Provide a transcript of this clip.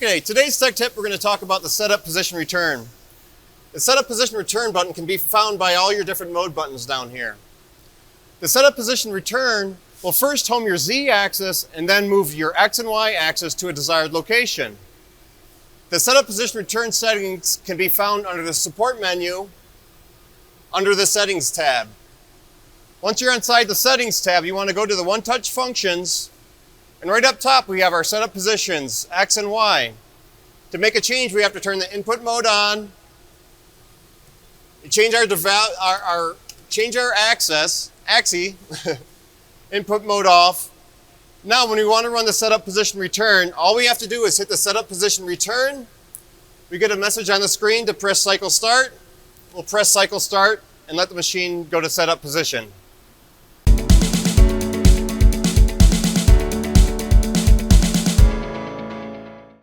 Okay, today's tech tip, we're going to talk about the setup position return. The setup position return button can be found by all your different mode buttons down here. The setup position return will first home your Z axis and then move your X and Y axis to a desired location. The setup position return settings can be found under the support menu under the settings tab. Once you're inside the settings tab, you want to go to the one-touch functions, and right up top we have our setup positions, X and Y. To make a change, we have to turn the input mode on, change our axis, input mode off. Now when we want to run the setup position return, all we have to do is hit the setup position return. We get a message on the screen to press cycle start. We'll press cycle start and let the machine go to setup position.